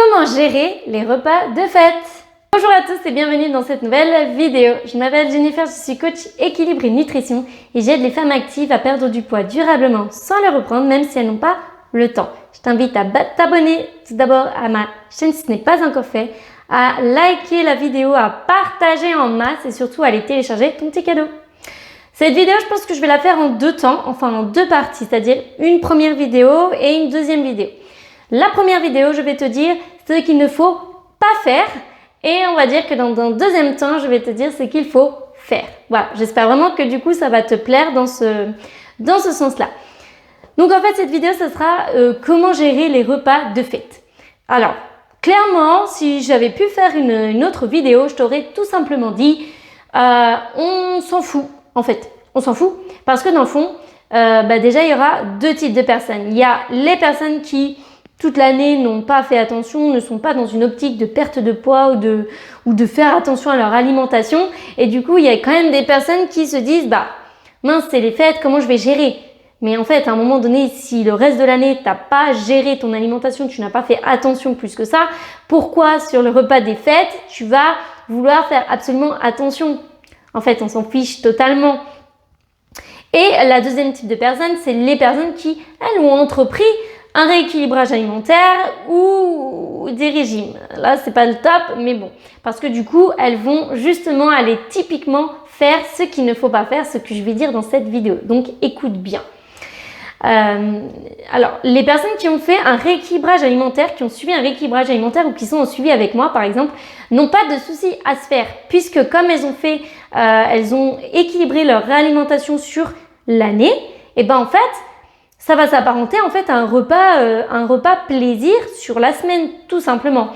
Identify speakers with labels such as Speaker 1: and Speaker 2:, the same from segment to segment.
Speaker 1: Comment gérer les repas de fête? Bonjour à tous et bienvenue dans cette nouvelle vidéo. Je m'appelle Jennifer, je suis coach équilibre et nutrition et j'aide les femmes actives à perdre du poids durablement sans le reprendre même si elles n'ont pas le temps. Je t'invite à t'abonner tout d'abord à ma chaîne si ce n'est pas encore fait, à liker la vidéo, à partager en masse et surtout à aller télécharger ton petit cadeau. Cette vidéo, je pense que je vais la faire en deux temps, enfin en deux parties, c'est-à-dire une première vidéo et une deuxième vidéo. La première vidéo, je vais te dire ce qu'il ne faut pas faire et on va dire que dans un deuxième temps, je vais te dire ce qu'il faut faire. Voilà, j'espère vraiment que du coup, ça va te plaire dans ce sens-là. Donc en fait, cette vidéo, ça sera comment gérer les repas de fête. Alors, clairement, si j'avais pu faire une autre vidéo, je t'aurais tout simplement dit, on s'en fout. En fait, on s'en fout parce que dans le fond, déjà, il y aura deux types de personnes. Il y a les personnes qui, toute l'année, n'ont pas fait attention, ne sont pas dans une optique de perte de poids ou de faire attention à leur alimentation. Et du coup, il y a quand même des personnes qui se disent, mince, c'est les fêtes, comment je vais gérer? Mais en fait, à un moment donné, si le reste de l'année, tu n'as pas géré ton alimentation, tu n'as pas fait attention plus que ça, pourquoi sur le repas des fêtes, tu vas vouloir faire absolument attention? En fait, on s'en fiche totalement. Et la deuxième type de personnes, c'est les personnes qui, elles, ont entrepris un rééquilibrage alimentaire ou des régimes. Là, c'est pas le top, mais bon. Parce que du coup, elles vont justement aller typiquement faire ce qu'il ne faut pas faire, ce que je vais dire dans cette vidéo. Donc, écoute bien. Alors, les personnes qui ont fait un rééquilibrage alimentaire, qui ont suivi un rééquilibrage alimentaire ou qui sont en suivi avec moi, par exemple, n'ont pas de souci à se faire, puisque comme elles ont équilibré leur alimentation sur l'année, et ben en fait, ça va s'apparenter en fait à un repas plaisir sur la semaine, tout simplement.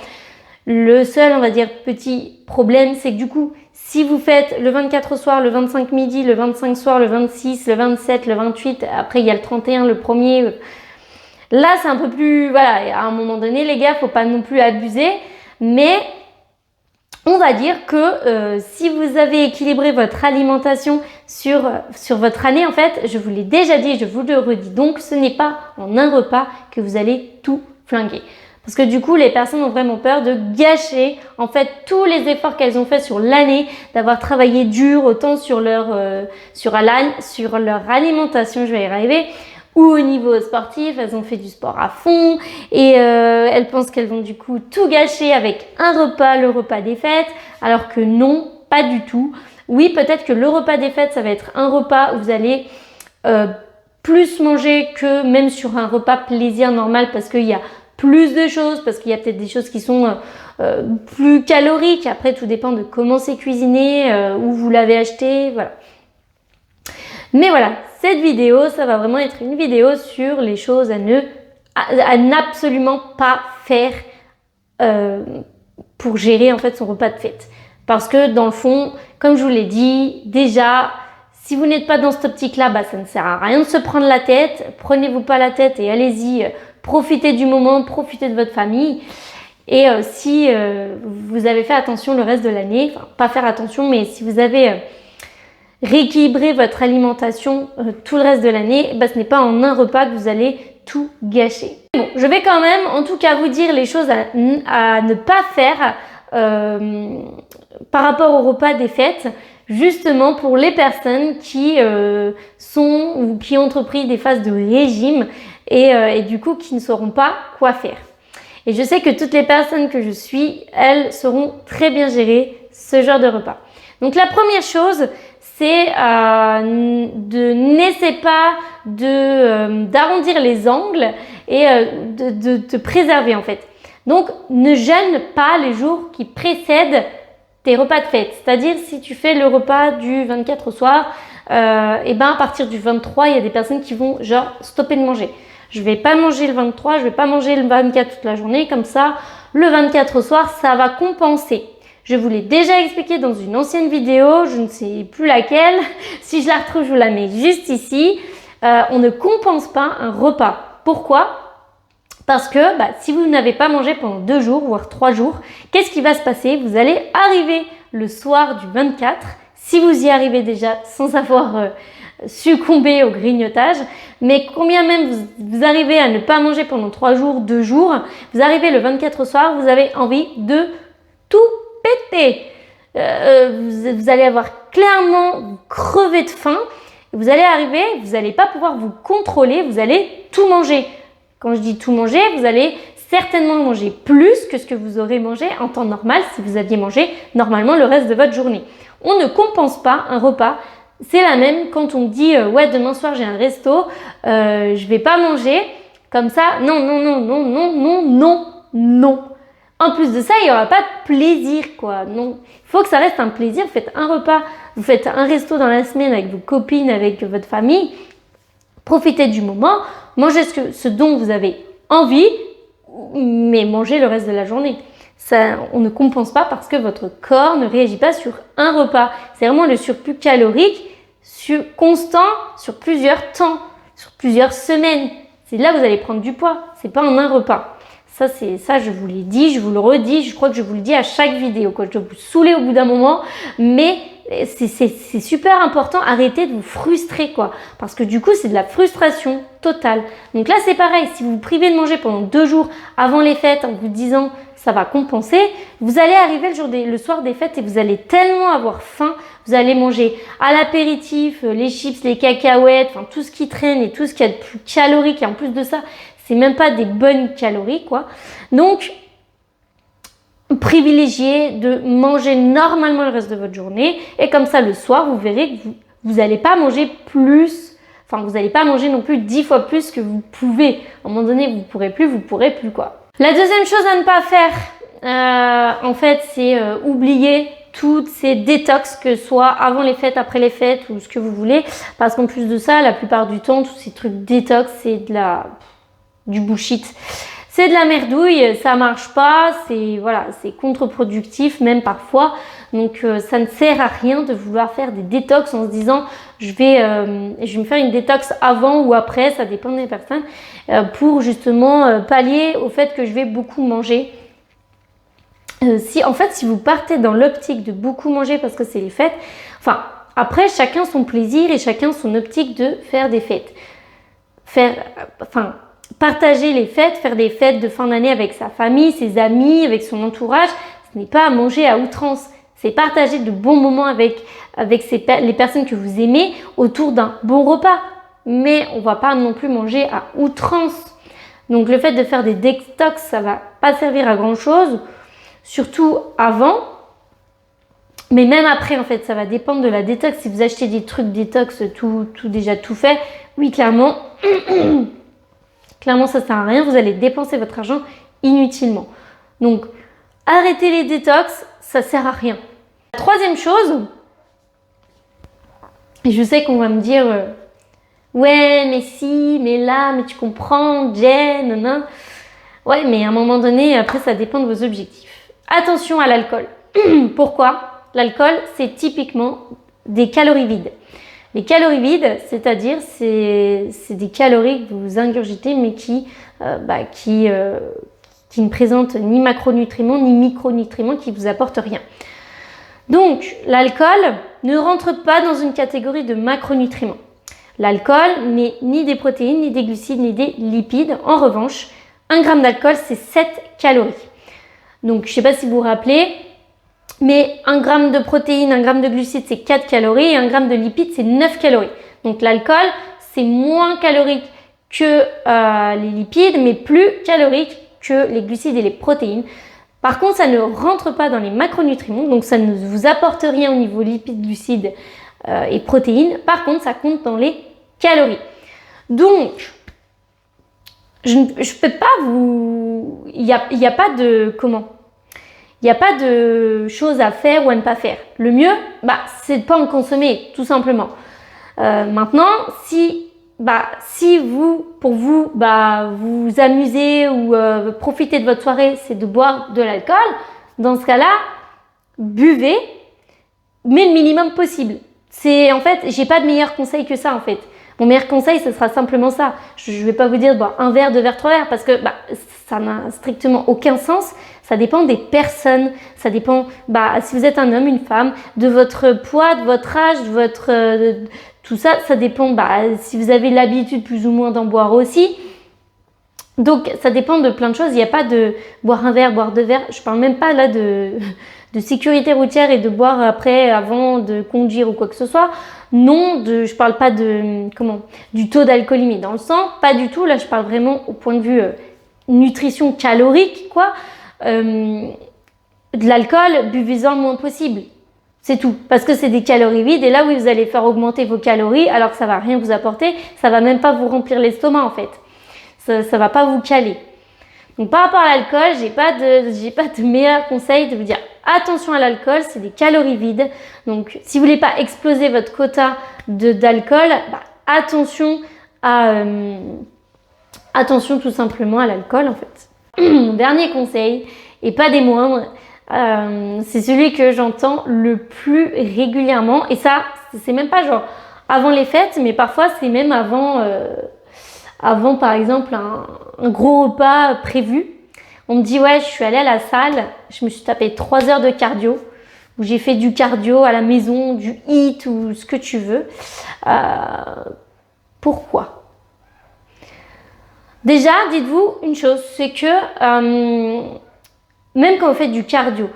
Speaker 1: Le seul, on va dire, petit problème, c'est que du coup, si vous faites le 24 au soir, le 25 midi, le 25 soir, le 26, le 27, le 28, après il y a le 31, le 1er. Là, c'est un peu plus... Voilà, à un moment donné, les gars, faut pas non plus abuser. Mais on va dire que si vous avez équilibré votre alimentation sur votre année, en fait, je vous l'ai déjà dit, je vous le redis. Donc, ce n'est pas en un repas que vous allez tout flinguer. Parce que du coup, les personnes ont vraiment peur de gâcher en fait tous les efforts qu'elles ont fait sur l'année, d'avoir travaillé dur autant sur leur alimentation, je vais y arriver, ou au niveau sportif, elles ont fait du sport à fond et elles pensent qu'elles vont du coup tout gâcher avec un repas, le repas des fêtes, alors que non, pas du tout. Oui, peut-être que le repas des fêtes, ça va être un repas où vous allez plus manger que même sur un repas plaisir normal parce qu'il y a plus de choses, parce qu'il y a peut-être des choses qui sont plus caloriques. Après, tout dépend de comment c'est cuisiné, où vous l'avez acheté, voilà. Mais voilà, cette vidéo, ça va vraiment être une vidéo sur les choses à n'absolument pas faire pour gérer en fait son repas de fête. Parce que dans le fond, comme je vous l'ai dit, déjà, si vous n'êtes pas dans cette optique-là, ça ne sert à rien de se prendre la tête. Prenez-vous pas la tête et allez-y. Profitez du moment, profitez de votre famille. Et si vous avez fait attention le reste de l'année, enfin pas faire attention, mais si vous avez rééquilibré votre alimentation tout le reste de l'année, ce n'est pas en un repas que vous allez tout gâcher. Bon, je vais quand même en tout cas vous dire les choses à ne pas faire par rapport au repas des fêtes, justement pour les personnes qui sont ou qui ont entrepris des phases de régime et du coup qui ne sauront pas quoi faire. Et je sais que toutes les personnes que je suis, elles sauront très bien gérer ce genre de repas. Donc la première chose, c'est de n'essaie pas d'arrondir les angles et de te préserver en fait. Donc ne jeûne pas les jours qui précèdent tes repas de fête. C'est-à-dire si tu fais le repas du 24 au soir, à partir du 23, il y a des personnes qui vont genre stopper de manger. Je vais pas manger le 23, je vais pas manger le 24 toute la journée, comme ça, le 24 au soir, ça va compenser. Je vous l'ai déjà expliqué dans une ancienne vidéo, je ne sais plus laquelle. Si je la retrouve, je vous la mets juste ici. On ne compense pas un repas. Pourquoi? Parce que si vous n'avez pas mangé pendant 2 jours, voire 3 jours, qu'est-ce qui va se passer? Vous allez arriver le soir du 24. Si vous y arrivez déjà sans avoir succomber au grignotage. Mais combien même vous arrivez à ne pas manger pendant 3 jours, 2 jours, vous arrivez le 24 au soir, vous avez envie de tout péter. Vous allez avoir clairement crevé de faim. Vous allez arriver, vous n'allez pas pouvoir vous contrôler, vous allez tout manger. Quand je dis tout manger, vous allez certainement manger plus que ce que vous aurez mangé en temps normal si vous aviez mangé normalement le reste de votre journée. On ne compense pas un repas. C'est la même quand on dit ouais, demain soir j'ai un resto, je vais pas manger comme ça. Non, non, non, non, non, non, non, non. En plus de ça, il n'y aura pas de plaisir, quoi. Non, il faut que ça reste un plaisir. Vous faites un repas, vous faites un resto dans la semaine avec vos copines, avec votre famille. Profitez du moment, mangez ce dont vous avez envie, mais mangez le reste de la journée. Ça, on ne compense pas parce que votre corps ne réagit pas sur un repas. C'est vraiment le surplus calorique constant sur plusieurs temps, sur plusieurs semaines. C'est là que vous allez prendre du poids. C'est pas en un repas. Ça, je vous l'ai dit, je vous le redis, je crois que je vous le dis à chaque vidéo, quoi. Je dois vous saouler au bout d'un moment, mais c'est super important, arrêtez de vous frustrer, quoi. Parce que du coup, c'est de la frustration totale. Donc là, c'est pareil, si vous vous privez de manger pendant 2 jours avant les fêtes en vous disant ça va compenser, vous allez arriver le soir des fêtes et vous allez tellement avoir faim, vous allez manger à l'apéritif, les chips, les cacahuètes, enfin tout ce qui traîne et tout ce qu'il y a de plus calorique, et en plus de ça, c'est même pas des bonnes calories, quoi. Donc, privilégiez de manger normalement le reste de votre journée. Et comme ça, le soir, vous verrez que vous n'allez pas manger plus. Enfin, vous n'allez pas manger non plus 10 fois plus que vous pouvez. À un moment donné, vous pourrez plus, quoi. La deuxième chose à ne pas faire, en fait, c'est oublier toutes ces détox, que ce soit avant les fêtes, après les fêtes ou ce que vous voulez. Parce qu'en plus de ça, la plupart du temps, tous ces trucs détox, c'est du bullshit. C'est de la merdouille, ça marche pas, c'est contre-productif même parfois. Donc ça ne sert à rien de vouloir faire des détox en se disant je vais me faire une détox avant ou après, ça dépend des personnes, pour justement pallier au fait que je vais beaucoup manger. Si vous partez dans l'optique de beaucoup manger parce que c'est les fêtes, enfin après chacun son plaisir et chacun son optique de faire des fêtes. Partager les fêtes, faire des fêtes de fin d'année avec sa famille, ses amis, avec son entourage, ce n'est pas manger à outrance. C'est partager de bons moments avec les personnes que vous aimez autour d'un bon repas. Mais on ne va pas non plus manger à outrance. Donc le fait de faire des détox, ça ne va pas servir à grand chose, surtout avant. Mais même après, en fait, ça va dépendre de la détox. Si vous achetez des trucs détox déjà tout fait, oui, clairement... Clairement, ça ne sert à rien, vous allez dépenser votre argent inutilement. Donc, arrêtez les détox, ça ne sert à rien. La troisième chose, et je sais qu'on va me dire ouais, mais si, mais là, mais tu comprends, Jen, nanana. Ouais, mais à un moment donné, après, ça dépend de vos objectifs. Attention à l'alcool. Pourquoi ? L'alcool, c'est typiquement des calories vides. Les calories vides, c'est-à-dire c'est des calories que vous ingurgitez mais qui ne présentent ni macronutriments ni micronutriments, qui vous apportent rien. Donc l'alcool ne rentre pas dans une catégorie de macronutriments. L'alcool n'est ni des protéines, ni des glucides, ni des lipides. En revanche, 1 gramme d'alcool, c'est 7 calories. Donc je ne sais pas si vous vous rappelez, mais 1 gramme de protéines, 1 gramme de glucides, c'est 4 calories et 1 gramme de lipides, c'est 9 calories. Donc l'alcool, c'est moins calorique que les lipides, mais plus calorique que les glucides et les protéines. Par contre, ça ne rentre pas dans les macronutriments, donc ça ne vous apporte rien au niveau lipides, glucides et protéines. Par contre, ça compte dans les calories. Donc, je peux pas vous... Il n'y a pas de... Comment ? Il n'y a pas de choses à faire ou à ne pas faire. Le mieux, c'est de ne pas en consommer, tout simplement. Maintenant, si pour vous, vous amusez ou profitez de votre soirée, c'est de boire de l'alcool, dans ce cas-là, buvez, mais le minimum possible. En fait, j'ai pas de meilleur conseil que ça, en fait. Mon meilleur conseil, ce sera simplement ça. Je ne vais pas vous dire 1 verre, 2 verres, 3 verres, parce que ça n'a strictement aucun sens. Ça dépend des personnes. Ça dépend, si vous êtes un homme, une femme, de votre poids, de votre âge, de tout ça, ça dépend si vous avez l'habitude plus ou moins d'en boire aussi. Donc ça dépend de plein de choses. Il n'y a pas de boire un verre, boire deux verres. Je parle même pas là de sécurité routière et de boire après, avant de conduire ou quoi que ce soit. Non, je parle pas du taux d'alcoolémie dans le sang, pas du tout. Là, je parle vraiment au point de vue nutrition calorique, quoi. De l'alcool, buvez-en le moins possible. C'est tout. Parce que c'est des calories vides et là, oui, vous allez faire augmenter vos calories alors que ça va rien vous apporter. Ça va même pas vous remplir l'estomac, en fait. Ça va pas vous caler. Donc, par rapport à l'alcool, j'ai pas de meilleur conseil de vous dire attention à l'alcool, c'est des calories vides. Donc, si vous voulez pas exploser votre quota d'alcool, attention tout simplement à l'alcool, en fait. Mon dernier conseil, et pas des moindres, c'est celui que j'entends le plus régulièrement. Et ça, c'est même pas genre avant les fêtes, mais parfois c'est même avant par exemple un gros repas prévu. On me dit ouais, je suis allée à la salle, je me suis tapé 3 heures de cardio, où j'ai fait du cardio à la maison, du HIIT ou ce que tu veux. Pourquoi? Déjà, dites-vous une chose, c'est que même quand vous faites du cardio,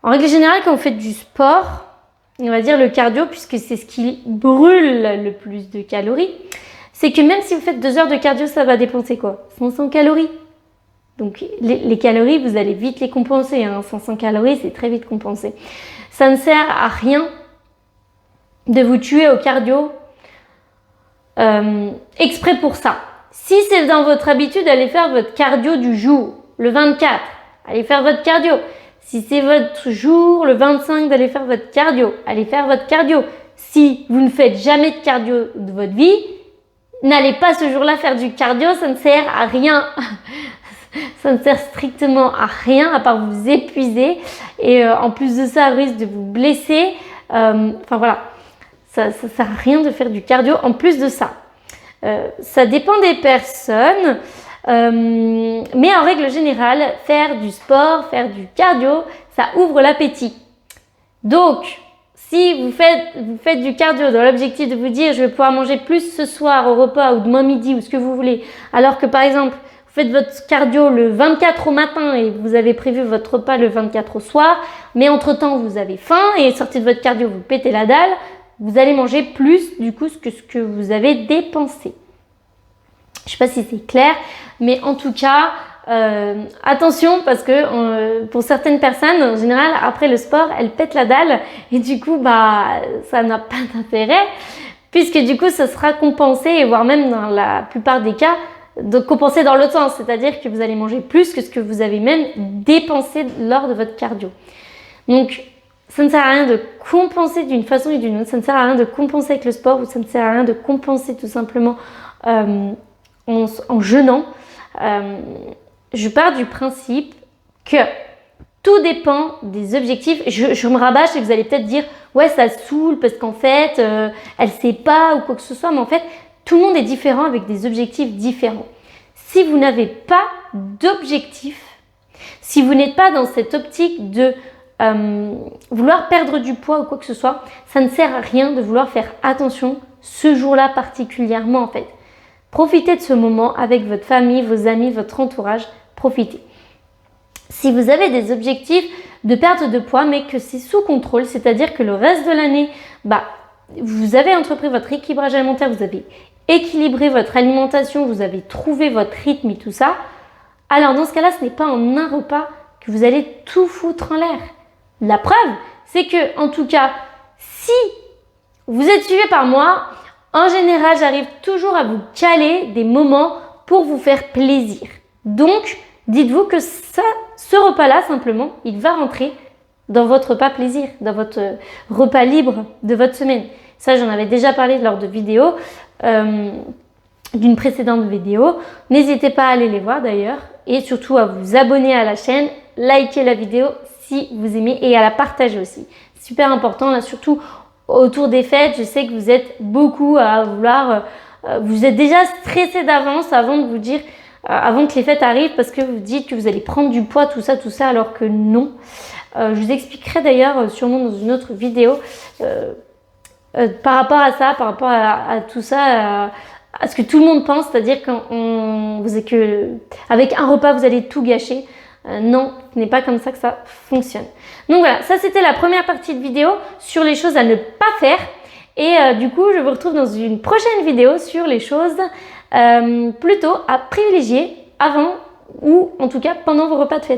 Speaker 1: en règle générale, quand vous faites du sport, on va dire le cardio, puisque c'est ce qui brûle le plus de calories, c'est que même si vous faites 2 heures de cardio, ça va dépenser quoi? 500 calories. Donc les calories, vous allez vite les compenser. 500 calories, c'est très vite compensé. Ça ne sert à rien de vous tuer au cardio exprès pour ça. Si c'est dans votre habitude d'aller faire votre cardio du jour, le 24, allez faire votre cardio. Si c'est votre jour, le 25, d'aller faire votre cardio, allez faire votre cardio. Si vous ne faites jamais de cardio de votre vie, n'allez pas ce jour-là faire du cardio, ça ne sert à rien. Ça ne sert strictement à rien à part vous épuiser et en plus de ça, risque de vous blesser. Voilà, ça sert à rien de faire du cardio en plus de ça. Ça dépend des personnes, mais en règle générale, faire du sport, faire du cardio, ça ouvre l'appétit. Donc, si vous faites du cardio dans l'objectif de vous dire je vais pouvoir manger plus ce soir au repas ou demain midi ou ce que vous voulez, alors que par exemple, vous faites votre cardio le 24 au matin et vous avez prévu votre repas le 24 au soir, mais entre-temps vous avez faim et sortez de votre cardio, vous pétez la dalle, vous allez manger plus du coup que ce que vous avez dépensé. Je ne sais pas si c'est clair, mais en tout cas, attention parce que pour certaines personnes, en général, après le sport, elles pètent la dalle et du coup, ça n'a pas d'intérêt puisque du coup, ça sera compensé et voire même dans la plupart des cas, de compenser dans l'autre sens, c'est-à-dire que vous allez manger plus que ce que vous avez même dépensé lors de votre cardio. Donc, ça ne sert à rien de compenser d'une façon ou d'une autre, ça ne sert à rien de compenser avec le sport ou ça ne sert à rien de compenser tout simplement en jeûnant. Je pars du principe que tout dépend des objectifs. Je me rabâche et vous allez peut-être dire ouais, ça saoule parce qu'en fait, elle sait pas ou quoi que ce soit, mais en fait, tout le monde est différent avec des objectifs différents. Si vous n'avez pas d'objectif, si vous n'êtes pas dans cette optique de vouloir perdre du poids ou quoi que ce soit, ça ne sert à rien de vouloir faire attention ce jour-là particulièrement en fait. Profitez de ce moment avec votre famille, vos amis, votre entourage, profitez. Si vous avez des objectifs de perte de poids mais que c'est sous contrôle, c'est-à-dire que le reste de l'année, vous avez entrepris votre équilibrage alimentaire, vous avez équilibré votre alimentation, vous avez trouvé votre rythme et tout ça, alors dans ce cas-là, ce n'est pas en un repas que vous allez tout foutre en l'air. La preuve, c'est que, en tout cas, si vous êtes suivi par moi, en général, j'arrive toujours à vous caler des moments pour vous faire plaisir. Donc, dites-vous que ce repas-là, simplement, il va rentrer dans votre repas plaisir, dans votre repas libre de votre semaine. Ça, j'en avais déjà parlé lors de vidéos, d'une précédente vidéo. N'hésitez pas à aller les voir d'ailleurs et surtout à vous abonner à la chaîne, liker la vidéo si vous aimez et à la partager aussi. Super important, là, surtout autour des fêtes. Je sais que vous êtes beaucoup à vouloir, vous êtes déjà stressé d'avance avant de vous dire, avant que les fêtes arrivent parce que vous dites que vous allez prendre du poids, tout ça, alors que non. Je vous expliquerai d'ailleurs sûrement dans une autre vidéo par rapport à ça, par rapport à tout ça, à ce que tout le monde pense, c'est-à-dire qu'avec un repas vous allez tout gâcher. Non, ce n'est pas comme ça que ça fonctionne. Donc voilà, ça c'était la première partie de vidéo sur les choses à ne pas faire. Et du coup, je vous retrouve dans une prochaine vidéo sur les choses plutôt à privilégier avant ou en tout cas pendant vos repas de fête.